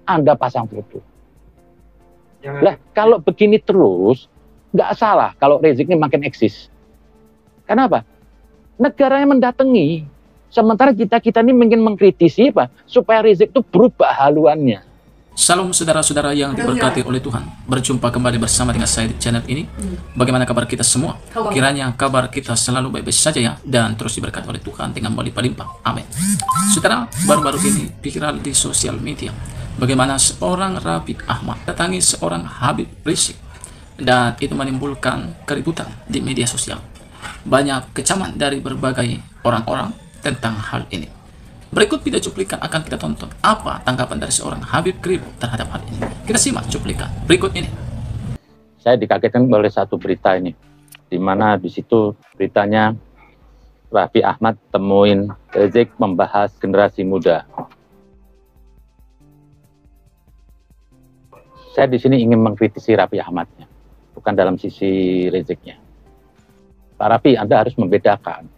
Anda pasang foto. Lah, kalau begini terus, nggak salah kalau Rizik ini makin eksis. Kenapa? Negaranya mendatangi. Sementara kita ini ingin mengkritisi apa? Supaya Rizik itu berubah haluannya. Salam saudara-saudara yang diberkati oleh Tuhan. Berjumpa kembali bersama dengan saya di channel ini. Bagaimana kabar kita semua? Kiranya kabar kita selalu baik-baik saja ya, dan terus diberkati oleh Tuhan dengan melimpah-limpah. Amin. Saudara, baru-baru ini viral di sosial media bagaimana seorang Raffi Ahmad datangi seorang Habib Rizik, dan itu menimbulkan keributan di media sosial. Banyak kecaman dari berbagai orang-orang tentang hal ini. Berikut video cuplikan akan kita tonton. Apa tanggapan dari seorang Habib Rizik terhadap hal ini? Kita simak cuplikan berikut ini. Saya dikagetkan oleh satu berita ini, di mana di situ beritanya Raffi Ahmad temuin Rizik membahas generasi muda. Saya di sini ingin mengkritisi Raffi Ahmadnya, bukan dalam sisi Riziknya. Pak Raffi, Anda harus membedakan.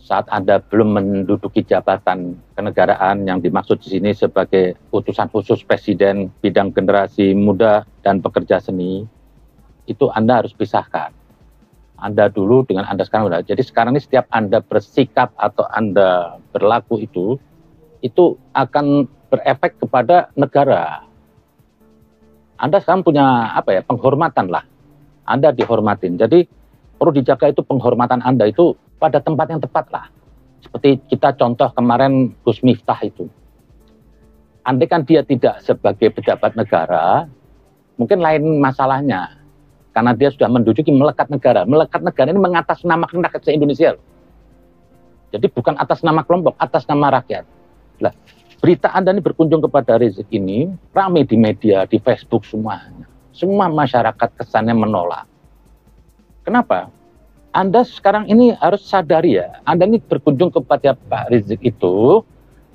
Saat Anda belum menduduki jabatan kenegaraan yang dimaksud di sini sebagai utusan khusus Presiden bidang generasi muda dan pekerja seni, itu Anda harus pisahkan. Anda dulu dengan Anda sekarang udah. Jadi sekarang ini setiap Anda bersikap atau Anda berlaku itu akan berefek kepada negara. Anda sekarang punya penghormatan lah. Anda dihormatin. Jadi perlu dijaga itu penghormatan Anda itu pada tempat yang tepat lah. Seperti kita contoh kemarin Gus Miftah itu. Andai kan dia tidak sebagai pejabat negara, mungkin lain masalahnya. Karena dia sudah menduduki melekat negara. Melekat negara ini mengatasnamakan rakyat se-Indonesia. Jadi bukan atas nama kelompok, atas nama rakyat. Lah, berita Anda ini berkunjung kepada Rizik ini, ramai di media, di Facebook semuanya. Semua masyarakat kesannya menolak. Kenapa? Anda sekarang ini harus sadari ya, Anda ini berkunjung kepada Pak Rizik itu,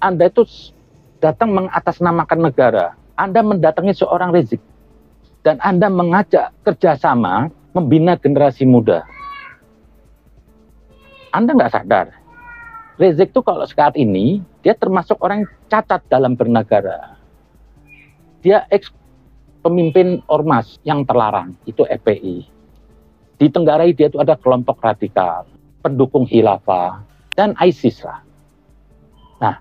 Anda itu datang mengatasnamakan negara. Anda mendatangi seorang Rizik. Dan Anda mengajak kerjasama membina generasi muda. Anda nggak sadar. Rizik itu kalau saat ini, dia termasuk orang yang cacat dalam bernegara. Dia pemimpin ormas yang terlarang, itu FPI. Di Tenggarai dia itu ada kelompok radikal, pendukung khilafah, dan ISIS lah. Nah,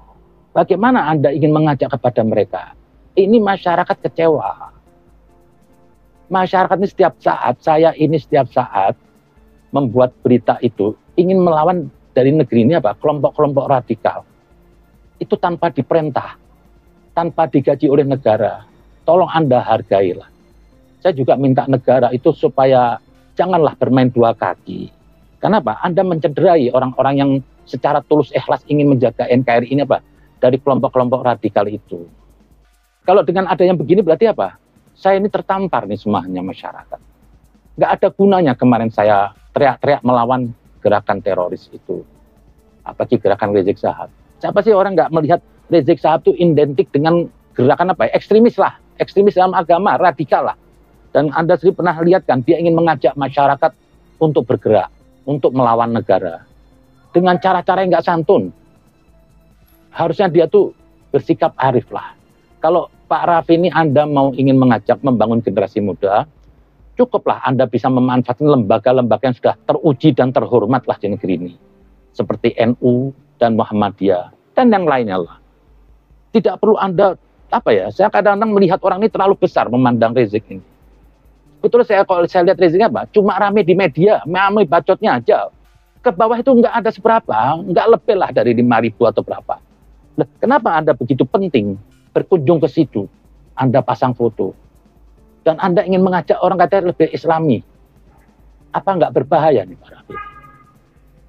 bagaimana Anda ingin mengajak kepada mereka? Ini masyarakat kecewa. Masyarakat ini setiap saat membuat berita itu, ingin melawan dari negeri ini kelompok-kelompok radikal. Itu tanpa diperintah, tanpa digaji oleh negara. Tolong Anda hargailah. Saya juga minta negara itu supaya janganlah bermain dua kaki. Kenapa? Anda mencederai orang-orang yang secara tulus ikhlas ingin menjaga NKRI ini dari kelompok-kelompok radikal itu. Kalau dengan adanya begini berarti apa? Saya ini tertampar nih semuanya masyarakat. Nggak ada gunanya kemarin saya teriak-teriak melawan gerakan teroris itu. Apalagi gerakan Rizik Syihab. Siapa sih orang nggak melihat Rizik Syihab itu identik dengan gerakan ekstremis lah. Ekstremis dalam agama, radikal lah. Dan Anda sendiri pernah lihat kan, dia ingin mengajak masyarakat untuk bergerak, untuk melawan negara. Dengan cara-cara yang nggak santun. Harusnya dia tuh bersikap arif lah. Kalau Pak Raffi ini Anda ingin mengajak membangun generasi muda, cukuplah Anda bisa memanfaatkan lembaga-lembaga yang sudah teruji dan terhormat lah di negeri ini. Seperti NU dan Muhammadiyah dan yang lainnya lah. Tidak perlu Anda, saya kadang-kadang melihat orang ini terlalu besar memandang Rizik ini. Betul kalau saya lihat Rizik cuma rame di media, rame bacotnya aja. Ke bawah itu nggak ada seberapa, nggak lebih lah dari 5.000 atau berapa. Nah, kenapa Anda begitu penting berkunjung ke situ? Anda pasang foto. Dan Anda ingin mengajak orang katanya lebih islami. Apa nggak berbahaya nih Pak Raffi?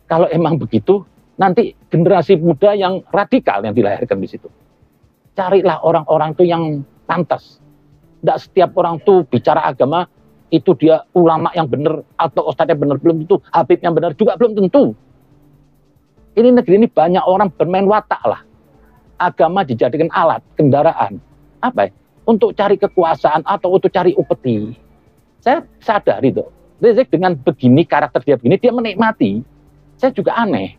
Kalau emang begitu, nanti generasi muda yang radikal yang dilahirkan di situ. Carilah orang-orang itu yang pantas. Tidak setiap orang tuh bicara agama, itu dia ulama yang benar atau ustadznya benar, belum tentu. Habib yang benar juga belum tentu. Ini negeri ini banyak orang bermain watak lah. Agama dijadikan alat, kendaraan. Untuk cari kekuasaan atau untuk cari upeti. Saya sadar itu. Rizik dengan begini, karakter dia begini, dia menikmati. Saya juga aneh.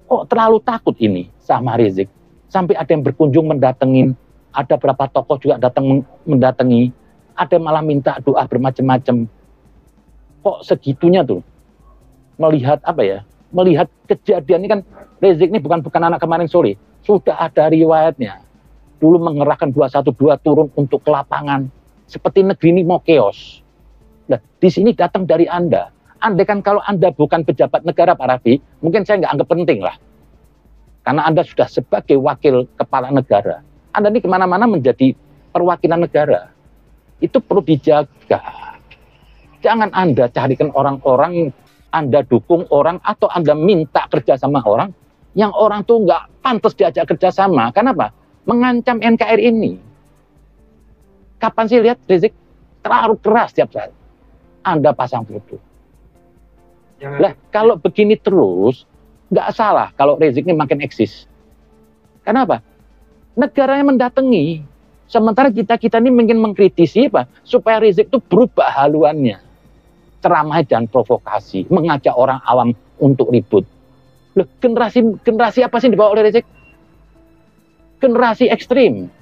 Kok terlalu takut ini sama Rizik? Sampai ada yang berkunjung mendatengin Ada berapa tokoh juga datang mendatangi. Ada malah minta doa bermacam-macam. Kok segitunya tuh? Melihat apa ya? Melihat kejadian ini kan, Rizik ini bukan anak kemarin sore. Sudah ada riwayatnya. Dulu mengerahkan 212 turun untuk ke lapangan. Seperti negeri ini mau keos. Nah, di sini datang dari Anda. Andai kan kalau Anda bukan pejabat negara, Pak Raffi, mungkin saya nggak anggap penting lah. Karena Anda sudah sebagai wakil kepala negara. Anda ini kemana-mana menjadi perwakilan negara. Itu perlu dijaga. Jangan Anda carikan orang-orang, Anda dukung orang, atau Anda minta kerja sama orang, yang orang tuh nggak pantas diajak kerja sama. Kenapa? Mengancam NKRI ini. Kapan sih lihat Rizik terlalu keras tiap saat? Anda pasang foto. Lah, kalau begini terus, nggak salah kalau Rizik ini makin eksis. Kenapa? Negaranya mendatangi. Sementara kita ini ingin mengkritisi apa? Supaya Rizik itu berubah haluannya. Ceramah dan provokasi. Mengajak orang awam untuk ribut. Loh, generasi apa sih yang dibawa oleh Rizik? Generasi ekstrim.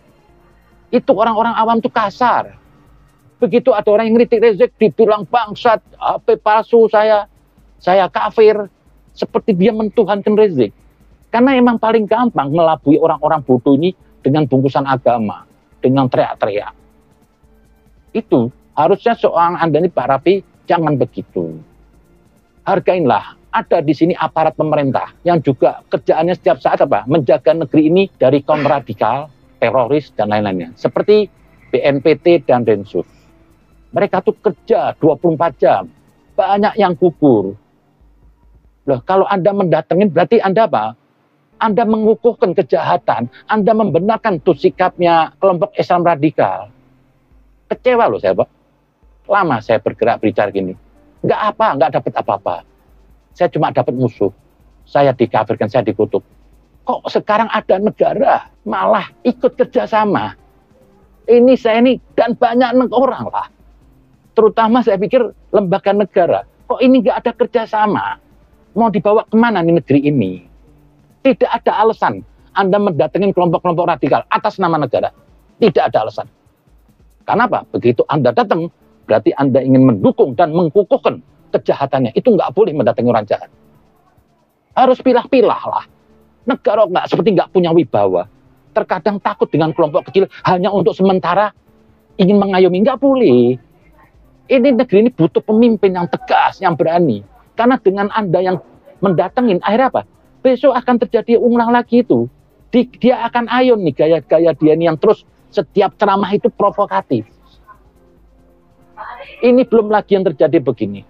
Itu orang-orang awam itu kasar. Begitu ada orang yang ngeritik Rizik, dibilang bangsat, HP palsu saya kafir. Seperti dia mentuhankan Rizik. Karena emang paling gampang melabui orang-orang bodoh ini dengan bungkusan agama, dengan teriak-teriak. Itu harusnya seorang Anda ini, Pak Raffi, jangan begitu. Hargainlah, ada di sini aparat pemerintah yang juga kerjaannya setiap saat apa? Menjaga negeri ini dari kaum radikal, teroris, dan lain-lainnya. Seperti BNPT dan Densus. Mereka tuh kerja 24 jam. Banyak yang gugur. Loh, kalau Anda mendatengin berarti Anda apa? Anda mengukuhkan kejahatan, Anda membenarkan tuh sikapnya kelompok Islam radikal. Kecewa loh saya, Pak. Lama saya bergerak bicara gini. Nggak dapat apa-apa. Saya cuma dapat musuh. Saya dikafirkan, saya dikutuk. Kok sekarang ada negara malah ikut kerjasama? Ini saya ini dan banyak orang lah. Terutama saya pikir lembaga negara. Kok ini nggak ada kerjasama? Mau dibawa kemana nih negeri ini? Tidak ada alasan Anda mendatangin kelompok-kelompok radikal atas nama negara. Tidak ada alasan. Karena apa? Begitu Anda datang, berarti Anda ingin mendukung dan mengkukuhkan kejahatannya. Itu nggak boleh mendatangi orang jahat. Harus pilah-pilah lah. Negara seperti nggak punya wibawa. Terkadang takut dengan kelompok kecil hanya untuk sementara ingin mengayomi. Nggak boleh. Ini negeri ini butuh pemimpin yang tegas, yang berani. Karena dengan Anda yang mendatangin, akhirnya apa? Besok akan terjadi ulang lagi itu. Dia akan ayun nih gaya-gaya dia ini yang terus setiap ceramah itu provokatif. Ini belum lagi yang terjadi begini.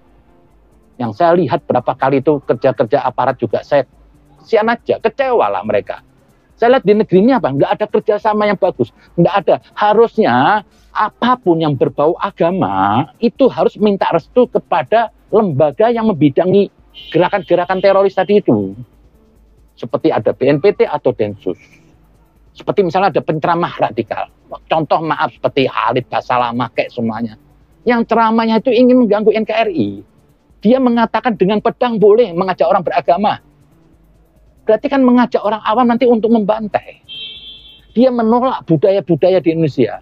Yang saya lihat berapa kali itu kerja-kerja aparat juga saya sian aja, kecewa lah mereka. Saya lihat di negeri ini apa? Nggak ada kerjasama yang bagus. Nggak ada. Harusnya apapun yang berbau agama itu harus minta restu kepada lembaga yang membidangi gerakan-gerakan teroris tadi itu. Seperti ada BNPT atau Densus. Seperti misalnya ada penceramah radikal. Contoh maaf seperti Khalid Basalamah kayak semuanya. Yang ceramahnya itu ingin mengganggu NKRI. Dia mengatakan dengan pedang boleh mengajak orang beragama. Berarti kan mengajak orang awam nanti untuk membantai. Dia menolak budaya-budaya di Indonesia.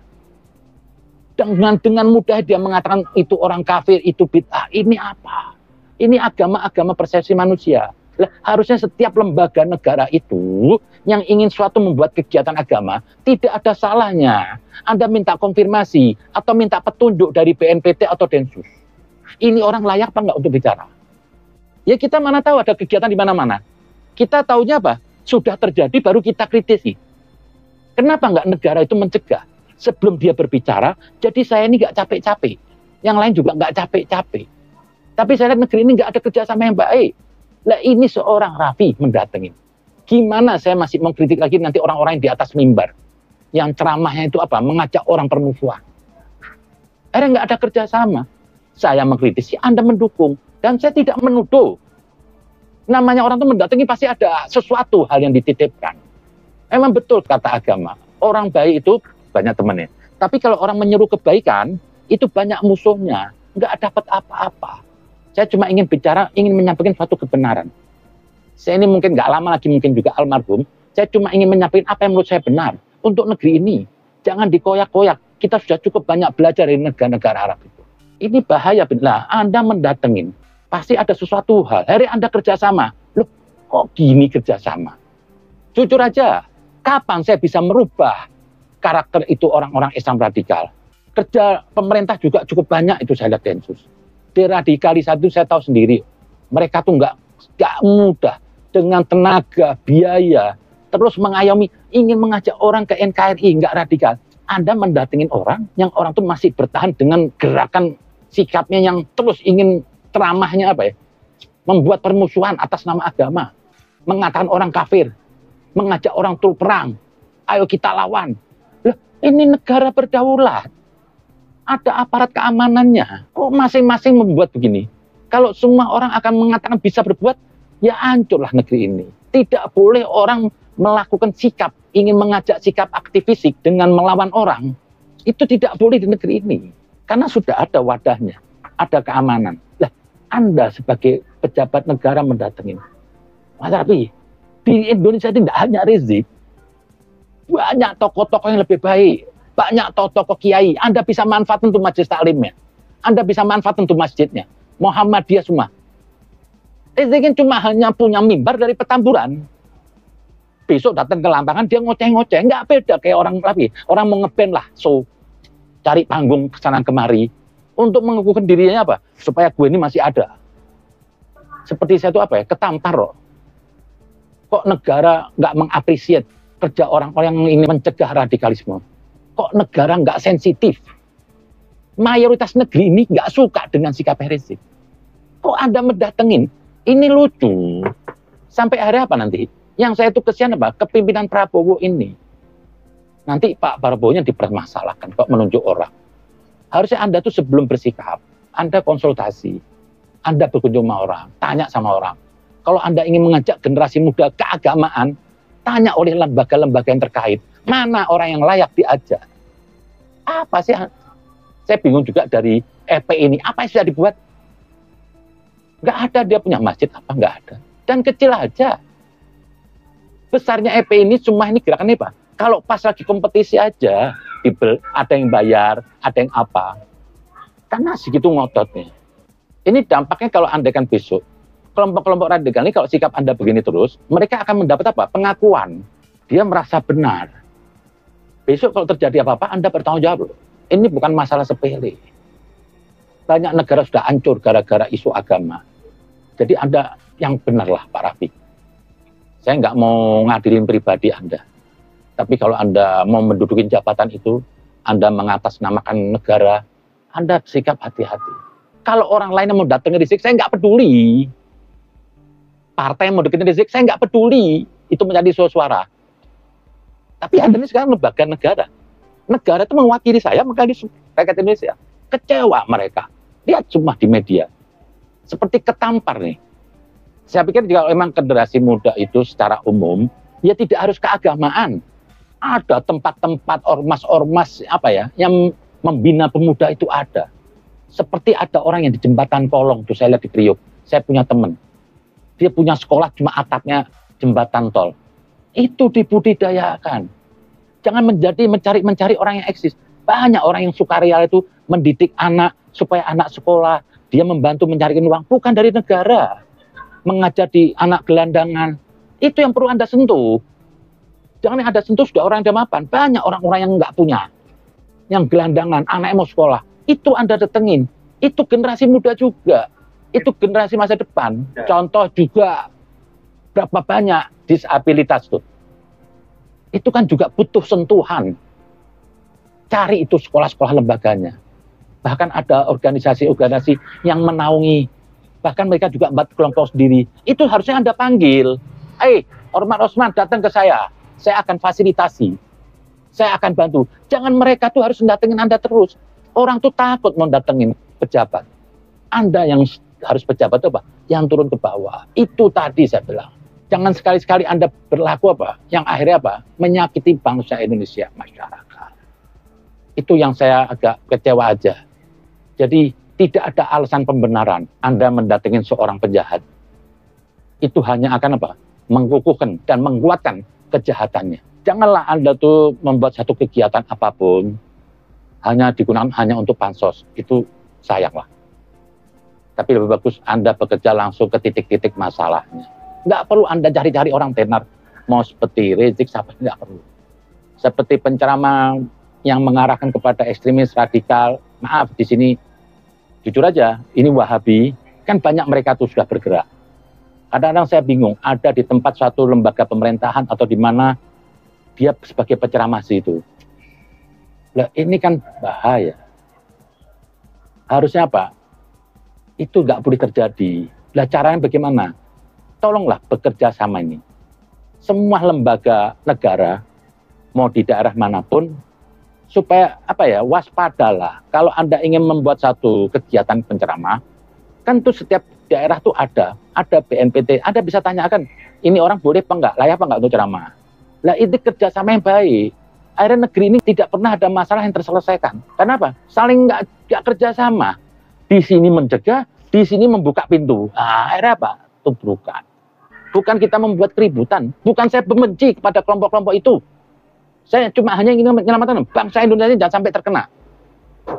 Dengan mudah dia mengatakan itu orang kafir, itu bid'ah. Ini apa? Ini agama-agama persepsi manusia. Lah, harusnya setiap lembaga negara itu yang ingin suatu membuat kegiatan agama, tidak ada salahnya Anda minta konfirmasi atau minta petunjuk dari BNPT atau Densus. Ini orang layak apa enggak untuk bicara? Ya kita mana tahu ada kegiatan di mana-mana. Kita taunya apa? Sudah terjadi baru kita kritisi. Kenapa enggak negara itu mencegah? Sebelum dia berbicara, jadi saya ini enggak capek-capek. Yang lain juga enggak capek-capek. Tapi saya lihat negeri ini enggak ada kerjasama yang baik. Lah ini seorang Raffi mendatengin. Gimana saya masih mengkritik lagi nanti orang-orang yang di atas mimbar. Yang ceramahnya itu apa? Mengajak orang permusuhan. Akhirnya nggak ada kerjasama. Saya mengkritisi, Anda mendukung. Dan saya tidak menuduh. Namanya orang itu mendatangi pasti ada sesuatu hal yang dititipkan. Emang betul kata agama. Orang baik itu banyak temannya. Tapi kalau orang menyeru kebaikan, itu banyak musuhnya. Nggak dapat apa-apa. Saya cuma ingin bicara, ingin menyampaikan suatu kebenaran. Saya ini mungkin nggak lama lagi, mungkin juga almarhum. Saya cuma ingin menyampaikan apa yang menurut saya benar untuk negeri ini. Jangan dikoyak-koyak. Kita sudah cukup banyak belajar dari negara-negara Arab itu. Ini bahaya. Nah, Anda mendatengin, pasti ada sesuatu hal. Hari Anda kerjasama. Loh, kok gini kerjasama? Jujur aja, kapan saya bisa merubah karakter itu orang-orang Islam radikal? Kerja pemerintah juga cukup banyak itu saya lihat Densus. Deradikalisasi saya tahu sendiri. Mereka tuh nggak mudah. Dengan tenaga, biaya, terus mengayomi, ingin mengajak orang ke NKRI, nggak radikal. Anda mendatengin orang yang orang tuh masih bertahan dengan gerakan sikapnya yang terus ingin ceramahnya apa ya? Membuat permusuhan atas nama agama, mengatakan orang kafir, mengajak orang turun perang. Ayo kita lawan. Loh, ini negara berdaulat. Ada aparat keamanannya. Kok masing-masing membuat begini? Kalau semua orang akan mengatakan bisa berbuat, ya hancurlah negeri ini. Tidak boleh orang melakukan sikap, ingin mengajak sikap aktivisik dengan melawan orang. Itu tidak boleh di negeri ini. Karena sudah ada wadahnya, ada keamanan. Lah, Anda sebagai pejabat negara mendatengin. Mas Rafi, di Indonesia tidak hanya Rizik. Banyak tokoh-tokoh yang lebih baik. Banyak tokoh-tokoh kiai. Anda bisa manfaatkan untuk majelis taklimnya. Anda bisa manfaatkan untuk masjidnya. Muhammadiyah semua. Rizik cuma hanya punya mimbar dari Petamburan. Besok datang ke lapangan dia ngoceh-ngoceh. Nggak beda kayak orang lagi. Orang mau ngeband lah. So, cari panggung kesana kemari. Untuk mengukuhkan dirinya apa? Supaya gue ini masih ada. Seperti saya itu apa ya? Ketampar loh. Kok negara nggak mengapresiasi kerja orang-orang yang ingin mencegah radikalisme? Kok negara nggak sensitif? Mayoritas negeri ini nggak suka dengan sikap Rizik. Kok Anda mendatengin? Ini lucu. Sampai hari apa nanti? Yang saya tuh kesian apa? Kepimpinan Prabowo ini. Nanti Pak Prabowo-nya dipermasalahkan kok menunjuk orang. Harusnya Anda tuh sebelum bersikap, Anda konsultasi. Anda berkunjung sama orang, tanya sama orang. Kalau Anda ingin mengajak generasi muda keagamaan, tanya oleh lembaga-lembaga yang terkait. Mana orang yang layak diajak? Apa sih? Saya bingung juga dari EP ini. Apa yang sudah dibuat? Nggak ada dia punya masjid apa? Nggak ada. Dan kecil aja. Besarnya EP ini cuma ini gerakan apa? Kalau pas lagi kompetisi aja, ada yang bayar, ada yang apa. Karena segitu ngototnya. Ini dampaknya kalau Anda kan besok, kelompok-kelompok radikal ini kalau sikap Anda begini terus, mereka akan mendapat apa? Pengakuan. Dia merasa benar. Besok kalau terjadi apa-apa, Anda bertanggung jawab. Ini bukan masalah sepele. Banyak negara sudah hancur gara-gara isu agama. Jadi Anda yang benarlah Pak Rafiq. Saya nggak mau ngadilin pribadi Anda. Tapi kalau Anda mau mendudukin jabatan itu, Anda mengatasnamakan negara, Anda sikap hati-hati. Kalau orang lain yang mau datangin Rizik, saya nggak peduli. Partai yang mau deketin Rizik, saya nggak peduli. Itu menjadi suara. Tapi Anda ini sekarang lembaga negara. Negara itu mewakili saya, maka di rakyat Indonesia. Kecewa mereka. Lihat cuma di media. Seperti ketampar nih. Saya pikir jika memang generasi muda itu secara umum, ya tidak harus keagamaan. Ada tempat-tempat ormas-ormas apa ya, yang membina pemuda itu ada. Seperti ada orang yang di jembatan Kolong, tuh saya lihat di Priok. Saya punya teman. Dia punya sekolah cuma atapnya jembatan tol. Itu dibudidayakan. Jangan mencari orang yang eksis. Banyak orang yang sukarela itu mendidik anak supaya anak sekolah. Dia membantu mencarikan uang, bukan dari negara. Mengajar di anak gelandangan. Itu yang perlu Anda sentuh. Jangan yang Anda sentuh sudah orang yang mapan. Banyak orang-orang yang nggak punya. Yang gelandangan, anaknya mau sekolah. Itu Anda datengin. Itu generasi muda juga. Itu generasi masa depan. Contoh juga berapa banyak disabilitas tuh. Itu kan juga butuh sentuhan. Cari itu sekolah-sekolah lembaganya. Bahkan ada organisasi-organisasi yang menaungi. Bahkan mereka juga buat kelompok sendiri. Itu harusnya Anda panggil. Ormas Osman datang ke saya. Saya akan fasilitasi. Saya akan bantu. Jangan mereka tuh harus datengin Anda terus. Orang tuh takut mau datengin pejabat. Anda yang harus pejabat itu apa? Yang turun ke bawah. Itu tadi saya bilang. Jangan sekali-sekali Anda berlaku apa? Yang akhirnya apa? Menyakiti bangsa Indonesia, masyarakat. Itu yang saya agak kecewa aja. Jadi tidak ada alasan pembenaran Anda mendatengin seorang penjahat. Itu hanya akan apa? Mengukuhkan dan menguatkan kejahatannya. Janganlah Anda tuh membuat satu kegiatan apapun hanya digunakan hanya untuk bansos. Itu sayang lah. Tapi lebih bagus Anda bekerja langsung ke titik-titik masalahnya. Nggak perlu Anda cari-cari orang tenar. Mau seperti Rizik, siapa nggak perlu. Seperti penceramah yang mengarahkan kepada ekstremis radikal. Maaf, di sini jujur aja, ini Wahabi, kan banyak mereka tuh sudah bergerak. Kadang-kadang saya bingung, ada di tempat suatu lembaga pemerintahan atau di mana dia sebagai penceramah itu. Lah ini kan bahaya. Harusnya apa? Itu nggak boleh terjadi. Lah caranya bagaimana? Tolonglah bekerja sama ini. Semua lembaga negara, mau di daerah manapun, supaya apa ya, waspadalah. Kalau Anda ingin membuat satu kegiatan penceramah, kan tuh setiap daerah tuh ada BNPT, Anda bisa tanyakan, ini orang boleh apa enggak, layak apa enggak untuk ceramah. Lah itu kerjasama yang baik. Akhirnya negeri ini tidak pernah ada masalah yang terselesaikan. Kenapa? Saling nggak kerjasama. Di sini mencegah, di sini membuka pintu. Nah, akhirnya apa? Tubrukan. Bukan kita membuat keributan. Bukan saya benci kepada kelompok-kelompok itu. Saya cuma hanya ingin menyelamatkan bangsa Indonesia ini jangan sampai terkena.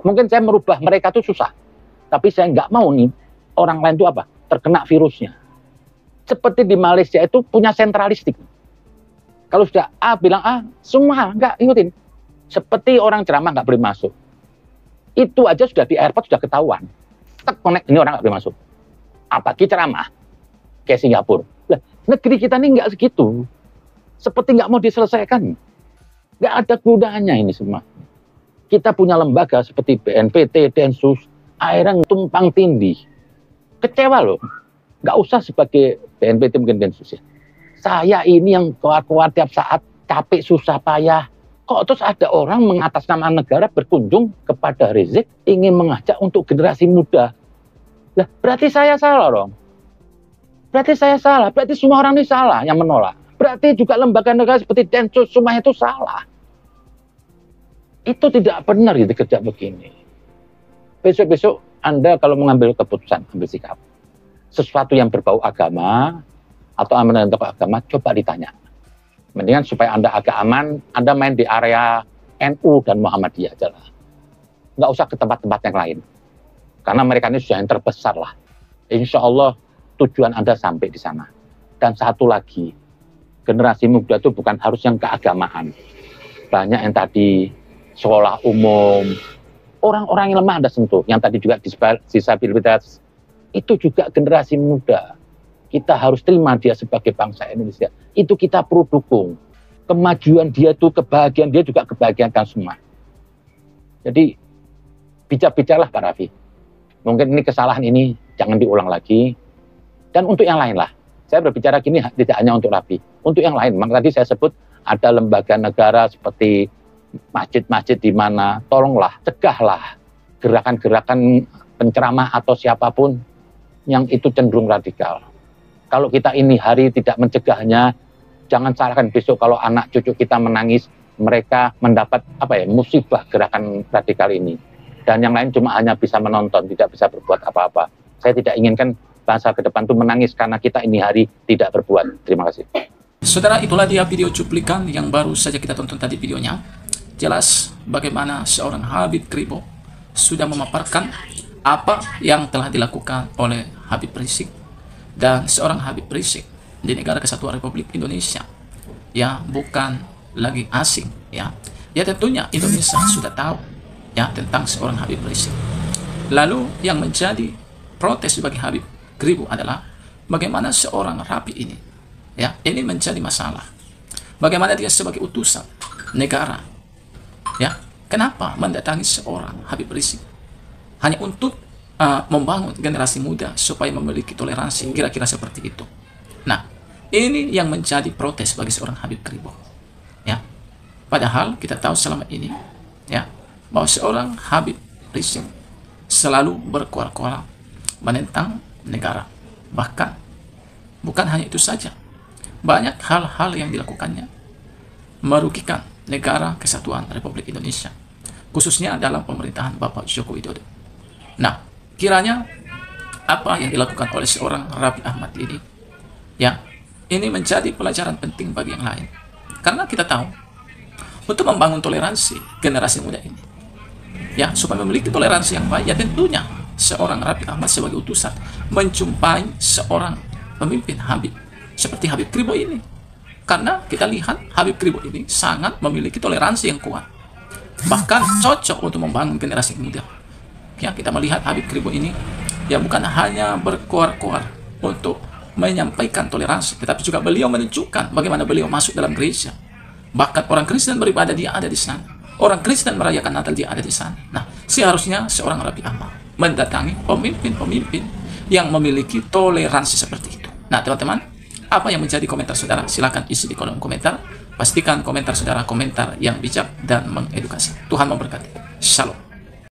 Mungkin saya merubah mereka itu susah. Tapi saya nggak mau nih orang lain itu apa? Terkena virusnya. Seperti di Malaysia itu punya sentralistik. Kalau sudah A bilang A, semua nggak ikutin. Seperti orang ceramah nggak boleh masuk. Itu aja sudah di airport sudah ketahuan. Tek connect, ini orang nggak boleh masuk. Apalagi ceramah. Kayak Singapura. Nah, negeri kita ini nggak segitu. Seperti nggak mau diselesaikan. Nggak ada gunanya ini semua. Kita punya lembaga seperti BNPT, Densus, akhirnya tumpang tindih. Kecewa loh. Nggak usah sebagai BNPT mungkin Densus ya. Saya ini yang keluar-keluar tiap saat, capek, susah, payah. Kok terus ada orang mengatasnamakan negara berkunjung kepada Rizik, ingin mengajak untuk generasi muda. Lah, berarti saya salah dong. Berarti saya salah, berarti semua orang ini salah yang menolak. Berarti juga lembaga negara seperti Densus, semuanya itu salah. Itu tidak benar gitu kerja begini. Besok-besok Anda kalau mengambil keputusan, ambil sikap. Sesuatu yang berbau agama, atau amanah untuk agama, coba ditanya. Mendingan supaya Anda agak aman, Anda main di area NU dan Muhammadiyah aja lah. Nggak usah ke tempat-tempat yang lain. Karena mereka ini sudah yang terbesar lah. Insya Allah tujuan Anda sampai di sana. Dan satu lagi, generasi muda itu bukan harus yang keagamaan. Banyak yang tadi sekolah umum, orang-orang yang lemah Anda sentuh, yang tadi juga disabilitas, itu juga generasi muda. Kita harus terima dia sebagai bangsa Indonesia. Itu kita perlu dukung. Kemajuan dia itu, kebahagiaan dia juga kebahagiaan kan semua. Jadi, bicara-bicaralah Pak Raffi. Mungkin ini kesalahan ini jangan diulang lagi. Dan untuk yang lain lah. Saya berbicara gini tidak hanya untuk Raffi. Untuk yang lain, memang tadi saya sebut ada lembaga negara seperti masjid-masjid di mana, tolonglah, cegahlah gerakan-gerakan penceramah atau siapapun yang itu cenderung radikal. Kalau kita ini hari tidak mencegahnya, jangan salahkan besok kalau anak cucu kita menangis, mereka mendapat musibah gerakan radikal ini. Dan yang lain cuma hanya bisa menonton, tidak bisa berbuat apa-apa. Saya tidak inginkan bangsa ke depan itu menangis karena kita ini hari tidak berbuat. Terima kasih. Saudara, itulah dia video cuplikan yang baru saja kita tonton tadi videonya. Jelas bagaimana seorang Habib Kribo sudah memaparkan apa yang telah dilakukan oleh Habib Rizik. Dan seorang Habib Rizik di negara Kesatuan Republik Indonesia, ya bukan lagi asing, ya tentunya Indonesia sudah tahu ya tentang seorang Habib Rizik. Lalu yang menjadi protes bagi Habib Kribo adalah bagaimana seorang Rabi ini, ya ini menjadi masalah. Bagaimana dia sebagai utusan negara, ya kenapa mendatangi seorang Habib Rizik hanya untuk membangun generasi muda supaya memiliki toleransi, kira-kira seperti itu. Nah, ini yang menjadi protes bagi seorang Habib Kribo. Ya, padahal kita tahu selama ini, ya, bahwa seorang Habib Rizik selalu berkoar-koar menentang negara. Bahkan bukan hanya itu saja, banyak hal-hal yang dilakukannya merugikan negara Kesatuan Republik Indonesia, khususnya dalam pemerintahan Bapak Joko Widodo. Nah, kiranya apa yang dilakukan oleh seorang Raffi Ahmad ini, ya, ini menjadi pelajaran penting bagi yang lain. Karena kita tahu untuk membangun toleransi generasi muda ini, ya, supaya memiliki toleransi yang baik, ya tentunya seorang Raffi Ahmad sebagai utusan menjumpai seorang pemimpin Habib seperti Habib Kribo ini. Karena kita lihat Habib Kribo ini sangat memiliki toleransi yang kuat, bahkan cocok untuk membangun generasi muda. Ya, kita melihat Habib Kribo ini ya bukan hanya berkoar-koar untuk menyampaikan toleransi, tetapi juga beliau menunjukkan bagaimana beliau masuk dalam gereja. Bahkan orang Kristen beribadah, dia ada di sana. Orang Kristen merayakan Natal, dia ada di sana. Nah, seharusnya seorang Raffi Ahmad mendatangi pemimpin-pemimpin yang memiliki toleransi seperti itu. Nah, teman-teman, apa yang menjadi komentar saudara? Silakan isi di kolom komentar. Pastikan komentar saudara komentar yang bijak dan mengedukasi. Tuhan memberkati. Shalom.